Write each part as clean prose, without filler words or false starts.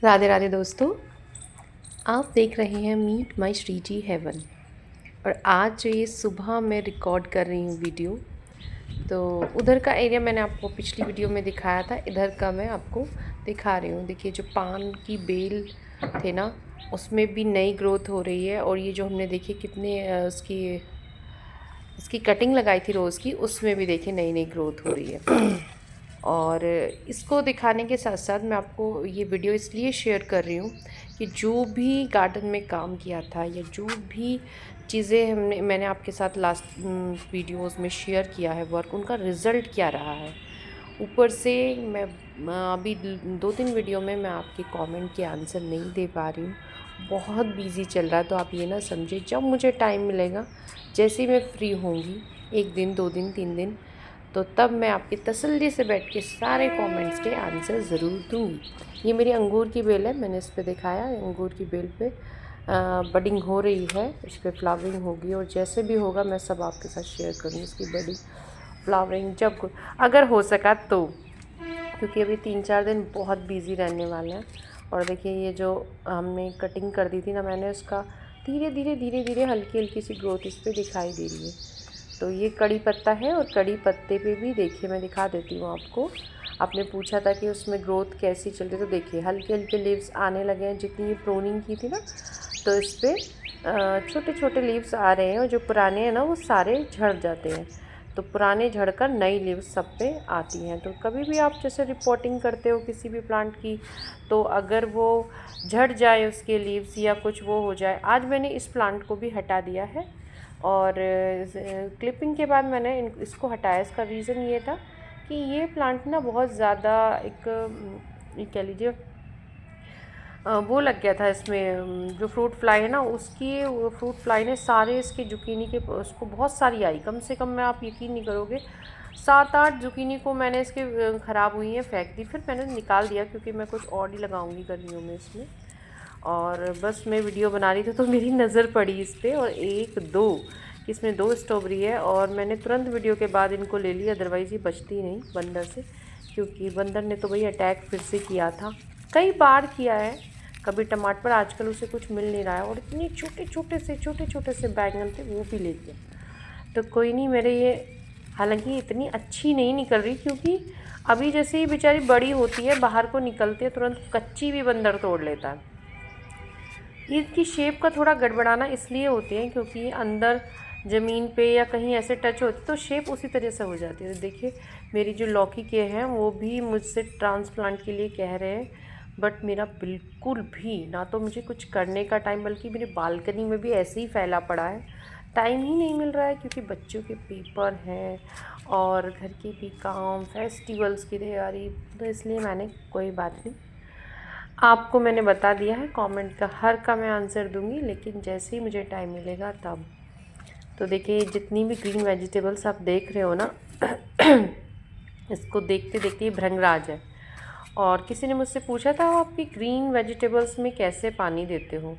राधे राधे दोस्तों, आप देख रहे हैं मीट माई श्रीजी हेवन। और आज जो ये सुबह मैं रिकॉर्ड कर रही हूँ वीडियो, तो उधर का एरिया मैंने आपको पिछली वीडियो में दिखाया था, इधर का मैं आपको दिखा रही हूँ। देखिए जो पान की बेल थे ना, उसमें भी नई ग्रोथ हो रही है। और ये जो हमने देखिए कितने उसकी कटिंग लगाई थी रोज़ की, उसमें भी देखिए नई नई ग्रोथ हो रही है। और इसको दिखाने के साथ साथ मैं आपको ये वीडियो इसलिए शेयर कर रही हूँ कि जो भी गार्डन में काम किया था या जो भी चीज़ें मैंने आपके साथ लास्ट वीडियोस में शेयर किया है वर्क, उनका रिज़ल्ट क्या रहा है। ऊपर से मैं अभी 2-3 वीडियो में मैं आपके कमेंट के आंसर नहीं दे पा रही हूँ, बहुत बिज़ी चल रहा है। तो आप ये ना समझे, जब मुझे टाइम मिलेगा, जैसे ही मैं फ्री होंगी, 1 दिन 2 दिन 3 दिन, तो तब मैं आपकी तसल्ली से बैठ के सारे कमेंट्स के आंसर ज़रूर दूँगी। ये मेरी अंगूर की बेल है, मैंने इस पे दिखाया अंगूर की बेल पे बडिंग हो रही है, इस पर फ्लावरिंग होगी और जैसे भी होगा मैं सब आपके साथ शेयर करूँगी इसकी बड़ी फ्लावरिंग जब अगर हो सका तो, क्योंकि अभी 3-4 दिन बहुत बिजी रहने वाले हैं। और देखिए ये जो हमने कटिंग कर दी थी ना मैंने, उसका धीरे धीरे हल्की हल्की सी ग्रोथ इस पर दिखाई दे रही है। तो ये कड़ी पत्ता है और कड़ी पत्ते पे भी देखिए मैं दिखा देती हूँ आपको। आपने पूछा था कि उसमें ग्रोथ कैसी चल रही, तो देखिए हल्के हल्के लीव्स आने लगे हैं। जितनी ये प्रूनिंग की थी ना, तो इस पर छोटे छोटे लीव्स आ रहे हैं और जो पुराने हैं ना वो सारे झड़ जाते हैं। तो पुराने झड़कर नई लीव्स सब पे आती हैं। तो कभी भी आप जैसे रिपोर्टिंग करते हो किसी भी प्लांट की, तो अगर वो झड़ जाए उसके लीव्स या कुछ वो हो जाए, आज मैंने इस प्लांट को भी हटा दिया है। और क्लिपिंग के बाद मैंने इसको हटाया। इसका रीज़न ये था कि ये प्लांट ना बहुत ज़्यादा एक ये कह लीजिए वो लग गया था इसमें, जो फ्रूट फ्लाई है ना उसकी, वो फ्रूट फ्लाई ने सारे इसके जुकीनी के उसको बहुत सारी आई, कम से कम मैं आप यकीन नहीं करोगे 7-8 जुकीनी को मैंने इसके ख़राब हुई हैं फेंक दी। फिर मैंने निकाल दिया क्योंकि मैं कुछ और ही लगाऊंगी गर्मियों में इसमें। और बस मैं वीडियो बना रही थी तो मेरी नज़र पड़ी इस पर, और 1-2 इसमें 2 स्ट्रॉबेरी है और मैंने तुरंत वीडियो के बाद इनको ले लिया, अदरवाइज़ ये बचती नहीं बंदर से। क्योंकि बंदर ने तो भाई अटैक फिर से किया था, कई बार किया है। कभी टमाटर पर, आजकल उसे कुछ मिल नहीं रहा है, और इतने छोटे छोटे से बैगन थे वो भी ले लिया। तो कोई नहीं, मेरे ये हालांकि इतनी अच्छी नहीं निकल रही, क्योंकि अभी जैसे ही बेचारी बड़ी होती है बाहर को निकलती है तुरंत कच्ची भी बंदर तोड़ लेता है। इसकी शेप का थोड़ा गड़बड़ाना इसलिए होते हैं क्योंकि अंदर ज़मीन पे या कहीं ऐसे टच होती तो शेप उसी तरह से हो जाती है। तो देखिए मेरी जो लौकी के हैं वो भी मुझसे ट्रांसप्लांट के लिए कह रहे हैं, बट मेरा बिल्कुल भी ना तो मुझे कुछ करने का टाइम, बल्कि मेरी बालकनी में भी ऐसे ही फैला पड़ा है, टाइम ही नहीं मिल रहा है क्योंकि बच्चों के पेपर हैं और घर के भी काम, फेस्टिवल्स की तैयारी। तो इसलिए मैंने कोई बात नहीं, आपको मैंने बता दिया है, कमेंट का हर का मैं आंसर दूंगी, लेकिन जैसे ही मुझे टाइम मिलेगा तब। तो देखिए जितनी भी ग्रीन वेजिटेबल्स आप देख रहे हो ना इसको देखते देखते ये भृंगराज है। और किसी ने मुझसे पूछा था आपकी ग्रीन वेजिटेबल्स में कैसे पानी देते हो,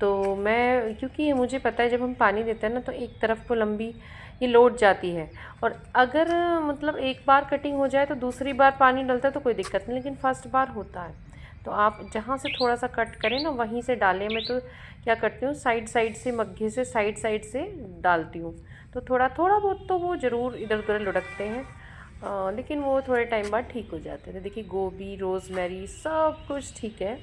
तो मैं, क्योंकि मुझे पता है जब हम पानी देते हैं ना तो एक तरफ को लंबी ये लौट जाती है, और अगर मतलब एक बार कटिंग हो जाए तो दूसरी बार पानी डलता है तो कोई दिक्कत नहीं, लेकिन फर्स्ट बार होता है। तो आप जहाँ से थोड़ा सा कट करें ना वहीं से डालें। मैं तो क्या करती हूँ, साइड साइड से मग्घे से साइड साइड से डालती हूँ, तो थोड़ा थोड़ा बहुत तो वो ज़रूर इधर उधर लुढ़कते हैं, लेकिन वो थोड़े टाइम बाद ठीक हो जाते हैं। तो देखिए गोभी, रोज़मेरी, सब कुछ ठीक है।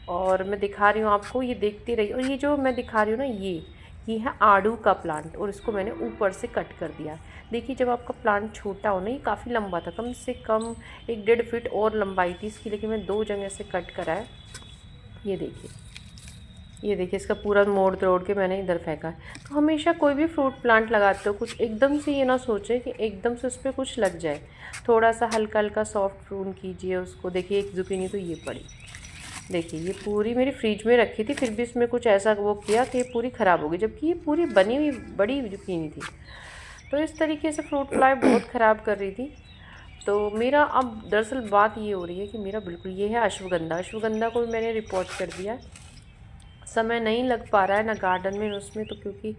और मैं दिखा रही हूँ आपको, ये देखती रही। और ये जो मैं दिखा रही हूँ ना, ये है आड़ू का प्लांट, और इसको मैंने ऊपर से कट कर दिया। देखिए जब आपका प्लांट छोटा हो ना, ये काफ़ी लंबा था, कम से कम 1-1.5 फीट और लंबाई थी इसकी, लेकिन मैं 2 जगह से कट करा है। ये देखिए, ये देखिए इसका पूरा मोड़ तोड़ के मैंने इधर फेंका है। तो हमेशा कोई भी फ्रूट प्लांट लगाते हो, कुछ एकदम से ये ना सोचें कि एकदम से उस पर कुछ लग जाए, थोड़ा सा हल्का हल्का सॉफ्ट प्रून कीजिए उसको। देखिए एक जुकीनी तो ये पड़ी, देखिए ये पूरी मेरी फ्रिज में रखी थी, फिर भी इसमें कुछ ऐसा वो किया कि ये पूरी ख़राब हो गई, जबकि ये पूरी बनी हुई बड़ी जुकीनी थी। तो इस तरीके से फ्रूट फ्लाई बहुत ख़राब कर रही थी। तो मेरा अब दरअसल बात ये हो रही है कि मेरा बिल्कुल, ये है अश्वगंधा, अश्वगंधा को भी मैंने रिपोर्ट कर दिया। समय नहीं लग पा रहा है ना गार्डन में उसमें, तो क्योंकि,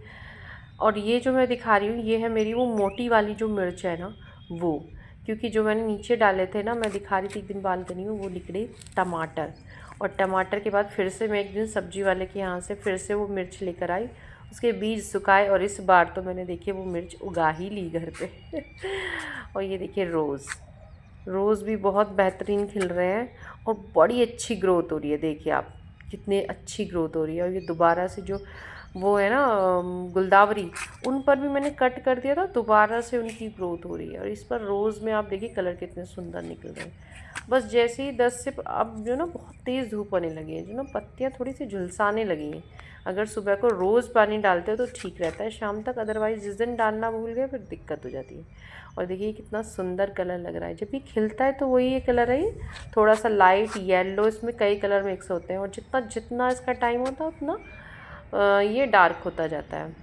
और ये जो मैं दिखा रही हूँ ये है मेरी वो मोटी वाली जो मिर्च है ना वो, क्योंकि जो मैंने नीचे डाले थे ना, मैं दिखा रही थी एक दिन बालकनी में, वो निकले टमाटर। और टमाटर के बाद फिर से मैं एक दिन सब्जी वाले के यहाँ से फिर से वो मिर्च लेकर आई, उसके बीज सुखाए और इस बार तो मैंने देखिए वो मिर्च उगा ही ली घर पे। और ये देखिए रोज़ भी बहुत बेहतरीन खिल रहे हैं और बड़ी अच्छी ग्रोथ हो रही है। देखिए आप कितनी अच्छी ग्रोथ हो रही है। और ये दोबारा से जो वो है ना गुलदावरी, उन पर भी मैंने कट कर दिया था, दोबारा से उनकी ग्रोथ हो रही है। और इस पर रोज़ में आप देखिए कलर कितने सुंदर निकल रहे हैं। बस जैसे ही 10 से अब जो ना बहुत तेज़ धूप आने लगी है, जो ना पत्तियाँ थोड़ी सी झुलसाने लगी हैं। अगर सुबह को रोज़ पानी डालते हो तो ठीक रहता है शाम तक, अदरवाइज़ जिस दिन डालना भूल गए फिर दिक्कत हो जाती है। और देखिए कितना सुंदर कलर लग रहा है। जब ये खिलता है तो वही ये कलर है, थोड़ा सा लाइट येलो, इसमें कई कलर मिक्स होते हैं और जितना जितना इसका टाइम होता है उतना ये डार्क होता जाता है।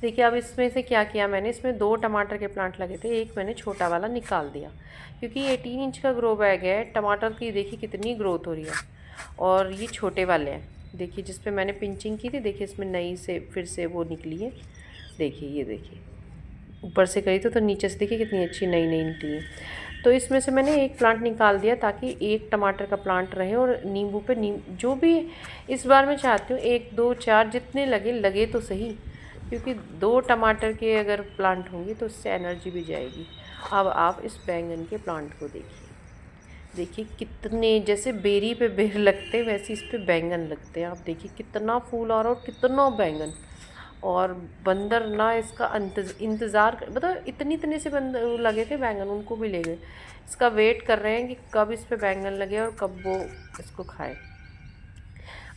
देखिए अब इसमें से क्या किया मैंने, इसमें 2 टमाटर के प्लांट लगे थे, एक मैंने छोटा वाला निकाल दिया क्योंकि 18 इंच का ग्रो बैग है। टमाटर की देखिए कितनी ग्रोथ हो रही है। और ये छोटे वाले हैं, देखिए जिस पे मैंने पिंचिंग की थी, देखिए इसमें नई से फिर से वो निकली है। देखिए ये देखिए ऊपर से करी तो नीचे से देखिए कितनी अच्छी नई नई निकली है। तो इसमें से मैंने एक प्लांट निकाल दिया ताकि एक टमाटर का प्लांट रहे। और नींबू पे जो भी इस बार मैं चाहती हूँ 1 2 4 जितने लगे तो सही, क्योंकि 2 टमाटर के अगर प्लांट होंगे तो उससे एनर्जी भी जाएगी। अब आप इस बैंगन के प्लांट को देखिए कितने जैसे बेरी पे बेर लगते हैं वैसे इस पे बैंगन लगते हैं। आप देखिए कितना फूल आ रहा है और कितना बैंगन। और बंदर ना इसका इंतज़ार मतलब इतने से बंदर लगे थे बैंगन, उनको भी ले गए। इसका वेट कर रहे हैं कि कब इस पे बैंगन लगे और कब वो इसको खाए।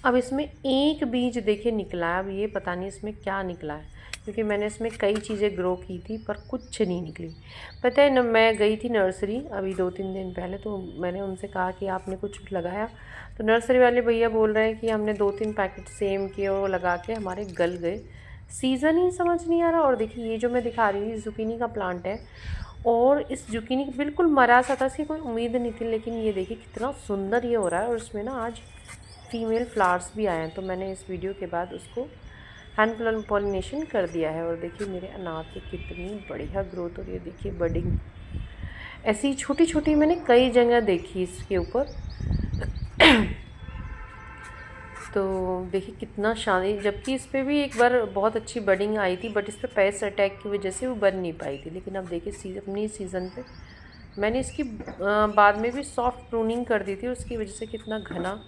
अब इसमें एक बीज देखिए निकला है। अब ये पता नहीं इसमें क्या निकला है, क्योंकि मैंने इसमें कई चीज़ें ग्रो की थी पर कुछ नहीं निकली। पता है न, मैं गई थी नर्सरी अभी 2-3 दिन पहले, तो मैंने उनसे कहा कि आपने कुछ लगाया, तो नर्सरी वाले भैया बोल रहे हैं कि हमने 2-3 पैकेट सेम के और वो लगा के हमारे गल गए, सीज़न ही समझ नहीं आ रहा। और देखिए ये जो मैं दिखा रही हूँ जुकीनी का प्लांट है, और इस जुकीनी बिल्कुल मरा सा था, इसकी कोई उम्मीद नहीं थी, लेकिन ये देखिए कितना सुंदर ये हो रहा है। और इसमें ना आज फीमेल फ्लावर्स भी आए हैं, तो मैंने इस वीडियो के बाद उसको हैंड पॉलिनेशन कर दिया है। और देखिए मेरे अनार की कितनी बढ़िया ग्रोथ हो रही है। देखिए बडिंग ऐसी छोटी छोटी मैंने कई जगह देखी इसके ऊपर। तो देखिए कितना शानदार, जबकि इस पर भी एक बार बहुत अच्छी बडिंग आई थी, बट इस पर पेस्ट अटैक की वजह से वो बन नहीं पाई थी। लेकिन अब देखिए अपनी सीज़न पे मैंने इसकी बाद में भी सॉफ्ट प्रूनिंग कर दी थी, उसकी वजह से कितना घना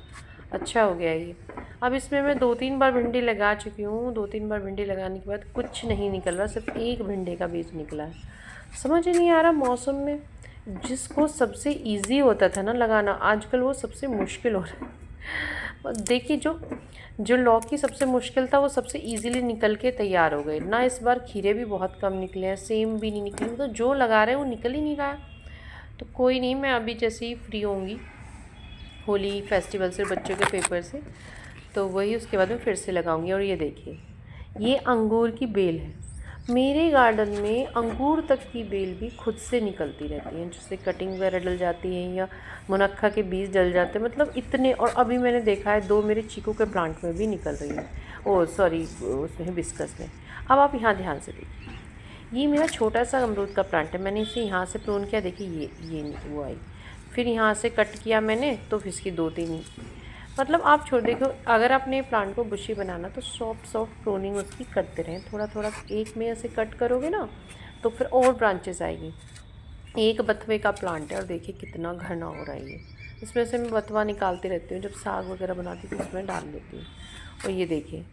अच्छा हो गया ये। अब इसमें मैं 2-3 बार भिंडी लगा चुकी हूँ। 2-3 बार भिंडी लगाने के बाद कुछ नहीं निकल रहा, सिर्फ एक भिंडी का बीज निकला है। समझ ही नहीं आ रहा, मौसम में जिसको सबसे इजी होता था ना लगाना, आजकल वो सबसे मुश्किल हो रहा है। देखिए जो लौकी सबसे मुश्किल था वो सबसे इजीली निकल के तैयार हो गए ना। इस बार खीरे भी बहुत कम निकले हैं, सेम भी नहीं निकले, तो जो लगा रहे हैं वो निकल ही नहीं रहा है। तो कोई नहीं, मैं अभी जैसे ही फ्री होंगी होली फेस्टिवल से, बच्चों के पेपर से, तो वही उसके बाद में फिर से लगाऊंगी। और ये देखिए ये अंगूर की बेल है। मेरे गार्डन में अंगूर तक की बेल भी खुद से निकलती रहती हैं, जिससे कटिंग वगैरह डल जाती हैं या मुनक्खा के बीज डल जाते हैं, मतलब इतने। और अभी मैंने देखा है 2 मेरे चीकू के प्लांट में भी निकल रही हैं, ओ सॉरी उसमें हिबिस्कस में। अब आप यहाँ ध्यान से देखिए, ये मेरा छोटा सा अमरूद का प्लांट है, मैंने इसे यहाँ से प्रून किया, देखिए ये वो आई, फिर यहाँ से कट किया मैंने तो फिर इसकी 2-3, मतलब आप छोड़ देखो। अगर आपने प्लांट को बुशी बनाना तो सॉफ्ट प्रूनिंग उसकी करते रहें, थोड़ा थोड़ा एक में ऐसे कट करोगे ना तो फिर और ब्रांचेस आएगी। एक बथुए का प्लांट है और देखिए कितना घना हो रहा है ये। इसमें से मैं बथुआ निकालती रहती हूँ, जब साग वगैरह बनाती हूँ तो इसमें डाल देती हूँ। और ये देखिए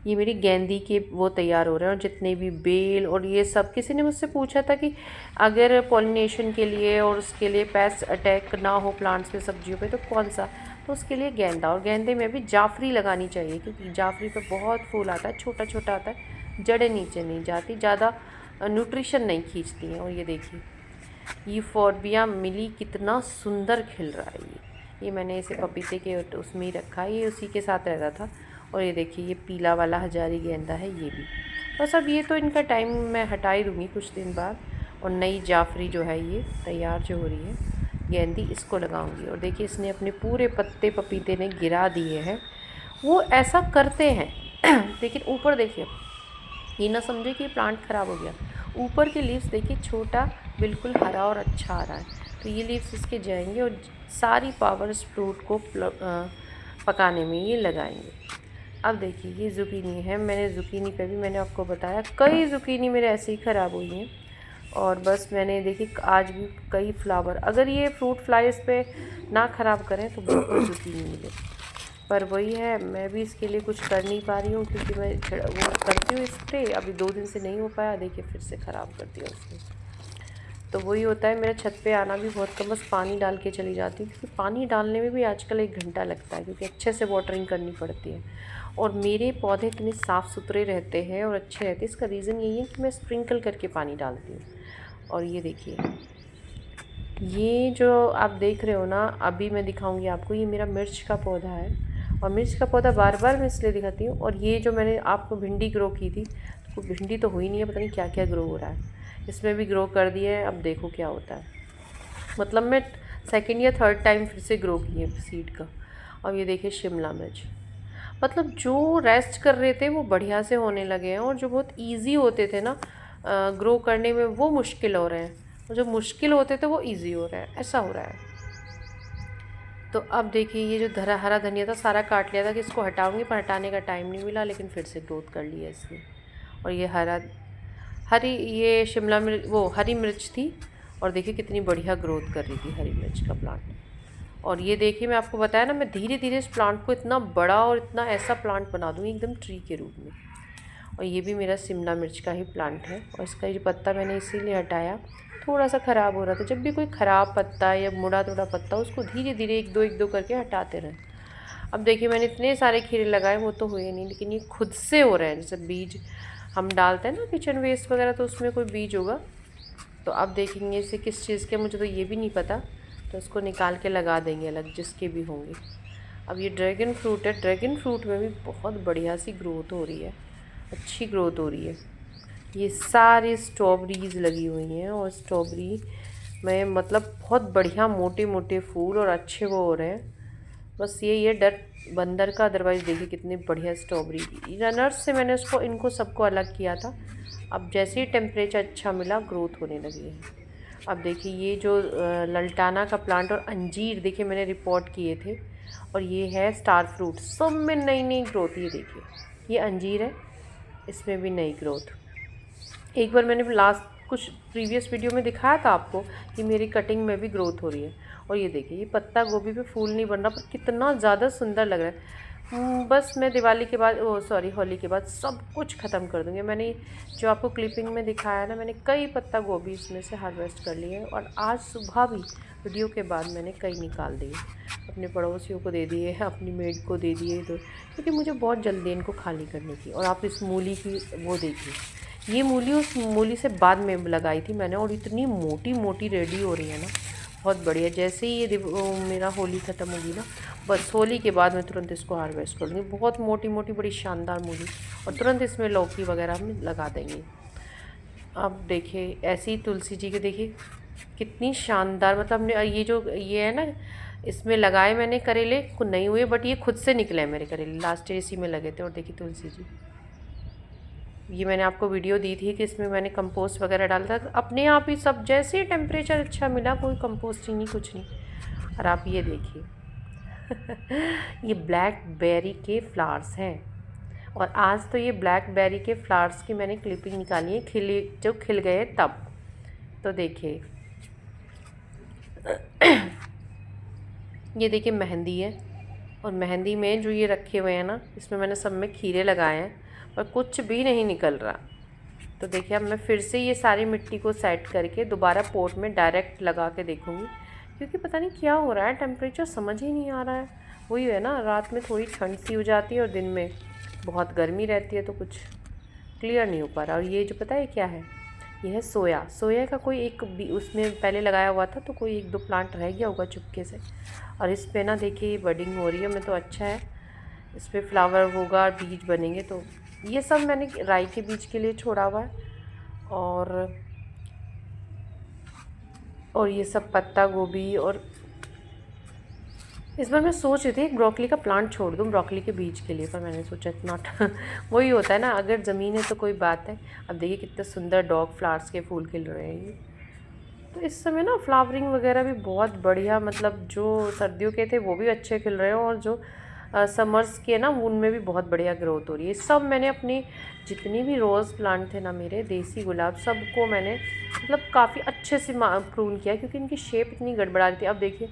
ये मेरी गेंदी के वो तैयार हो रहे हैं, और जितने भी बेल और ये सब, किसी ने मुझसे पूछा था कि अगर पॉलिनेशन के लिए और उसके लिए पेस्ट अटैक ना हो प्लांट्स पे, सब्जियों पे, तो कौन सा, तो उसके लिए गेंदा। और गेंदे में भी जाफरी लगानी चाहिए, क्योंकि जाफरी पे बहुत फूल आता है, छोटा छोटा आता है, जड़ें नीचे नहीं जाती, ज़्यादा न्यूट्रिशन नहीं खींचती हैं। और ये देखिए ये फॉरबिया मिली कितना सुंदर खिल रहा है। ये मैंने इसे पपीते के उसमें ही रखा है, ये उसी के साथ रहता था। और ये देखिए ये पीला वाला हजारी गेंदा है ये भी। बस अब ये तो इनका टाइम मैं हटा ही दूँगी कुछ दिन बाद, और नई जाफरी जो है ये तैयार जो हो रही है गेंदी, इसको लगाऊंगी। और देखिए इसने अपने पूरे पत्ते पपीते ने गिरा दिए हैं, वो ऐसा करते हैं। लेकिन ऊपर देखिए, ये ना समझे कि प्लांट ख़राब हो गया, ऊपर के लीव्स देखिए छोटा बिल्कुल हरा और अच्छा आ रहा है। तो ये लीव्स इसके जाएंगे और सारी पावर इस फ्रूट को पकाने में ये लगाएंगे। अब देखिए ये ज़ुकीनी है, मैंने ज़ुकीनी पे भी मैंने आपको बताया कई ज़ुकीनी मेरे ऐसे ही ख़राब हुई हैं। और बस मैंने देखी आज भी कई फ्लावर, अगर ये फ्रूट फ्लाई इस पे ना ख़राब करें तो बिल्कुल ज़ुकीनी मिले। पर वही है, मैं भी इसके लिए कुछ कर नहीं पा रही हूँ क्योंकि मैं वो करती हूँ स्प्रे, अभी 2 दिन से नहीं हो पाया। देखिए फिर से ख़राब कर दिया उसने। तो वही होता है, मेरा छत पे आना भी बहुत कम, बस पानी डाल के चली जाती हूँ क्योंकि पानी डालने में भी आजकल 1 घंटा लगता है क्योंकि अच्छे से वाटरिंग करनी पड़ती है। और मेरे पौधे इतने साफ़ सुथरे रहते हैं और अच्छे रहते हैं, इसका रीज़न यही है कि मैं स्प्रिंकल करके पानी डालती हूँ। और ये देखिए, ये जो आप देख रहे हो ना, अभी मैं दिखाऊंगी आपको, ये मेरा मिर्च का पौधा है। और मिर्च का पौधा बार बार मैं इसलिए दिखाती हूँ। और ये जो मैंने आपको भिंडी ग्रो की थी, तो भिंडी तो हुई नहीं है, पता नहीं क्या क्या ग्रो हो रहा है। इसमें भी ग्रो कर दिया है, अब देखो क्या होता है। मतलब मैं 2nd या 3rd टाइम फिर से ग्रो की है सीड का। और ये देखिए शिमला मिर्च, मतलब जो रेस्ट कर रहे थे वो बढ़िया से होने लगे हैं, और जो बहुत ईजी होते थे ना ग्रो करने में, वो मुश्किल हो रहे हैं, और जो मुश्किल होते थे वो ईजी हो रहे हैं, ऐसा हो रहा है। तो अब देखिए ये जो हरा धनिया था सारा काट लिया था कि इसको हटाऊंगी, पर हटाने का टाइम नहीं मिला, लेकिन फिर से ग्रोथ कर लिया इसने। और ये ये शिमला मिर्च, वो हरी मिर्च थी, और देखिए कितनी बढ़िया ग्रोथ कर रही थी हरी मिर्च का प्लांट। और ये देखिए मैं आपको बताया ना, मैं धीरे धीरे इस प्लांट को इतना बड़ा और इतना ऐसा प्लांट बना दूँगी एकदम ट्री के रूप में। और ये भी मेरा शिमला मिर्च का ही प्लांट है, और इसका ये पत्ता मैंने इसीलिए हटाया, थोड़ा सा ख़राब हो रहा था। जब भी कोई ख़राब पत्ता या मुड़ा तोड़ा पत्ता, उसको धीरे धीरे एक दो करके हटाते रहें। अब देखिए मैंने इतने सारे खीरे लगाए, वो तो हुए नहीं, लेकिन ये खुद से हो रहे हैं। जैसे बीज हम डालते हैं ना किचन वेस्ट वगैरह, तो उसमें कोई बीज होगा। तो अब देखेंगे इसे किस चीज़ के, मुझे तो ये भी नहीं पता, तो इसको निकाल के लगा देंगे अलग, जिसके भी होंगे। अब ये ड्रैगन फ्रूट है, ड्रैगन फ्रूट में भी बहुत बढ़िया सी ग्रोथ हो रही है, अच्छी ग्रोथ हो रही है। ये सारी स्ट्रॉबेरीज़ लगी हुई हैं, और स्ट्रॉबेरी में मतलब बहुत बढ़िया मोटे मोटे फूल और अच्छे वो हो रहे हैं। बस ये डर बंदर का, अदरवाइज़ देखिए कितनी बढ़िया स्ट्रॉबेरी। रनर्स से मैंने इनको सबको अलग किया था। अब जैसे ही टेम्परेचर अच्छा मिला, ग्रोथ होने लगी है। अब देखिए ये जो लल्टाना का प्लांट और अंजीर देखिए मैंने रिपोर्ट किए थे, और ये है स्टार फ्रूट, सब में नई नई ग्रोथ। ये देखिए ये अंजीर है, इसमें भी नई ग्रोथ। एक बार मैंने लास्ट कुछ प्रीवियस वीडियो में दिखाया था आपको कि मेरी कटिंग में भी ग्रोथ हो रही है। और ये देखिए ये पत्ता गोभी पे फूल नहीं बन रहा, पर कितना ज़्यादा सुंदर लग रहा है। बस मैं दिवाली के बाद, होली के बाद सब कुछ ख़त्म कर दूँगी। मैंने जो आपको क्लिपिंग में दिखाया ना, मैंने कई पत्ता गोभी इसमें से हार्वेस्ट कर लिए हैं, और आज सुबह भी वीडियो के बाद मैंने कई निकाल दिए, अपने पड़ोसियों को दे दिए, अपनी मेड को दे दिए, तो क्योंकि मुझे बहुत जल्दी इनको खाली करनी थी। और आप इस मूली की वो देखिए, ये मूली उस मूली से बाद में लगाई थी मैंने, और इतनी मोटी मोटी रेडी हो रही है ना, बहुत बढ़िया। जैसे ही ये मेरा होली ख़त्म होगी ना, बस होली के बाद मैं तुरंत इसको हार्वेस्ट कर लूँगी। बहुत मोटी मोटी बड़ी शानदार मूली, और तुरंत इसमें लौकी वगैरह हम लगा देंगे। अब देखिए ऐसी ही तुलसी जी के देखिए कितनी शानदार, मतलब हमने ये है ना, इसमें लगाए मैंने करेले, को नहीं हुए, बट ये खुद से निकले हैं मेरे करेले, लास्ट ईयर इसी में लगे थे। और देखिए तुलसी जी, ये मैंने आपको वीडियो दी थी कि इसमें मैंने कंपोस्ट वगैरह डाला था, अपने आप ही सब, जैसे ही टेम्परेचर अच्छा मिला, कोई कंपोस्टिंग नहीं, कुछ नहीं। और आप ये देखिए ये ब्लैक बेरी के फ्लावर्स हैं, और आज तो ये ब्लैक बेरी के फ्लावर्स की मैंने क्लिपिंग निकाली है, जब खिल गए तब। तो देखिए ये देखिए मेहंदी है, और मेहंदी में जो ये रखे हुए हैं ना, इसमें मैंने सब में खीरे लगाए हैं, पर कुछ भी नहीं निकल रहा। तो देखिए अब मैं फिर से ये सारी मिट्टी को सेट करके दोबारा पोट में डायरेक्ट लगा के देखूँगी, क्योंकि पता नहीं क्या हो रहा है, टेम्परेचर समझ ही नहीं आ रहा है। वही है ना, रात में थोड़ी ठंड सी हो जाती है और दिन में बहुत गर्मी रहती है, तो कुछ क्लियर नहीं हो पा रहा। और ये जो पता है क्या है, ये है सोया का कोई एक उसमें पहले लगाया हुआ था, तो कोई 1-2 प्लांट रह गया होगा चुपके से। और इस पे ना देखिए ये बडिंग हो रही है, मैं तो अच्छा है, इस पर फ्लावर होगा और बीज बनेंगे। तो ये सब मैंने राई के बीज के लिए छोड़ा हुआ है। और ये सब पत्ता गोभी, और इस बार मैं सोच रही थी ब्रोकली का प्लांट छोड़ दूँ ब्रोकली के बीज के लिए, पर मैंने सोचा इतना वही होता है ना, अगर ज़मीन है तो कोई बात है। अब देखिए कितने सुंदर डॉग फ्लावर्स के फूल खिल रहे हैं ये। तो इस समय ना फ्लावरिंग वगैरह भी बहुत बढ़िया, मतलब जो सर्दियों के थे वो भी अच्छे खिल रहे हैं, और जो समर्स के ना उनमें भी बहुत बढ़िया ग्रोथ हो रही है। सब मैंने अपनी जितनी भी रोज़ प्लांट थे ना मेरे देसी गुलाब, सबको मैंने मतलब काफ़ी अच्छे से प्रून किया, क्योंकि इनकी शेप इतनी गड़बड़ा रही थी। अब देखिए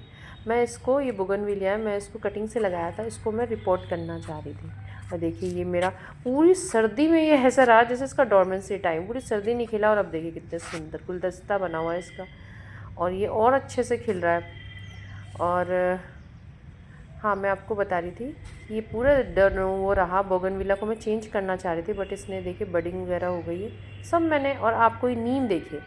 मैं इसको, ये बोगनविलिया है, मैं इसको कटिंग से लगाया था, इसको मैं रिपोर्ट करना चाह रही थी। और देखिए ये मेरा पूरी सर्दी में ये ऐसा रहा जैसे इसका डोरमेंसी टाइम, पूरी सर्दी नहीं खिला, और अब देखिए कितने सुंदर गुलदस्ता बना हुआ है इसका, और ये और अच्छे से खिल रहा है। और हाँ, मैं आपको बता रही थी, ये पूरा वो रहा, बोगनविला को मैं चेंज करना चाह रही थी, बट इसने देखिए बडिंग वगैरह हो गई है सब मैंने। और आपको ये नीम देखिए,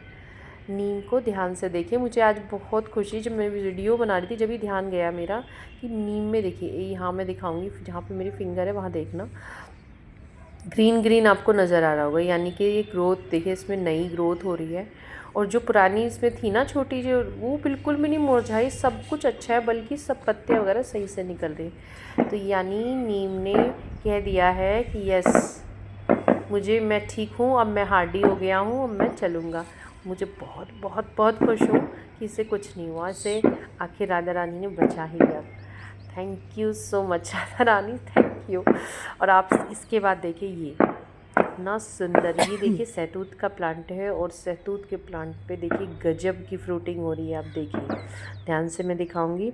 नीम को ध्यान से देखिए। मुझे आज बहुत खुशी, जब मैं वीडियो बना रही थी जब ही ध्यान गया मेरा कि नीम में देखिए, यहाँ मैं दिखाऊंगी जहाँ पे मेरी फिंगर है वहाँ देखना, ग्रीन ग्रीन आपको नज़र आ रहा होगा, यानी कि ये ग्रोथ देखिए, इसमें नई ग्रोथ हो रही है। और जो पुरानी इसमें थी ना छोटी, जो वो बिल्कुल भी नहीं मुरझाई, सब कुछ अच्छा है, बल्कि सब पत्ते वगैरह सही से निकल रहे। तो यानी नीम ने कह दिया है कि यस, मैं ठीक हूँ, अब मैं हार्डी हो गया हूँ, अब मैं चलूँगा। मुझे बहुत बहुत बहुत खुश हूँ कि इसे कुछ नहीं हुआ, इसे आखिर राधा रानी ने बचा ही लिया। Thank you so much Radha Rani, thank you. और आप इसके बाद देखिए ये इतना सुंदर, ये देखिए सहतूत का प्लांट है, और सहतूत के प्लांट पे देखिए गजब की फ्रूटिंग हो रही है। आप देखिए ध्यान से, मैं दिखाऊंगी।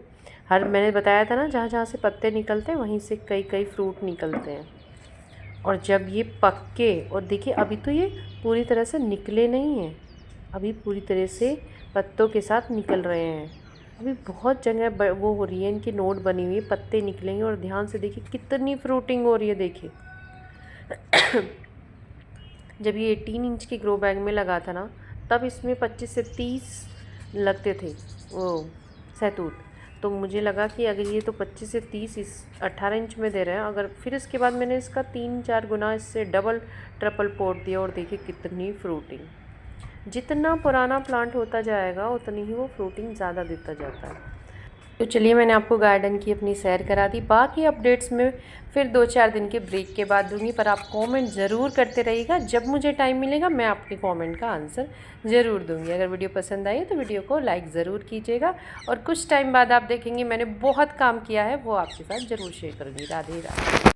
मैंने बताया था ना, जहाँ जहाँ से पत्ते निकलते हैं वहीं से कई कई फ्रूट निकलते हैं। और जब ये पक्के, और देखिए अभी तो ये पूरी तरह से निकले नहीं हैं, अभी पूरी तरह से पत्तों के साथ निकल रहे हैं। अभी बहुत जगह वो हो रही है, इनकी नोट बनी हुई है, पत्ते निकलेंगे। और ध्यान से देखिए कितनी फ्रूटिंग हो रही है, देखिए। जब ये 18 इंच के ग्रो बैग में लगा था ना, तब इसमें 25 से 30 लगते थे वो सहतूत। तो मुझे लगा कि अगर ये तो 25 से 30 इस 18 इंच में दे रहे हैं, अगर फिर इसके बाद मैंने इसका 3-4 गुना इससे डबल ट्रिपल पोट दिया, और देखिए कितनी फ्रूटिंग। जितना पुराना प्लांट होता जाएगा उतनी ही वो फ्रूटिंग ज़्यादा देता जाता है। तो चलिए, मैंने आपको गार्डन की अपनी सैर करा दी। बाकी अपडेट्स में फिर 2-4 दिन के ब्रेक के बाद दूंगी, पर आप कमेंट ज़रूर करते रहिएगा। जब मुझे टाइम मिलेगा मैं आपके कमेंट का आंसर ज़रूर दूंगी। अगर वीडियो पसंद आई तो वीडियो को लाइक ज़रूर कीजिएगा, और कुछ टाइम बाद आप देखेंगे मैंने बहुत काम किया है, वो आपके साथ ज़रूर शेयर करूँगी। राधे राधे।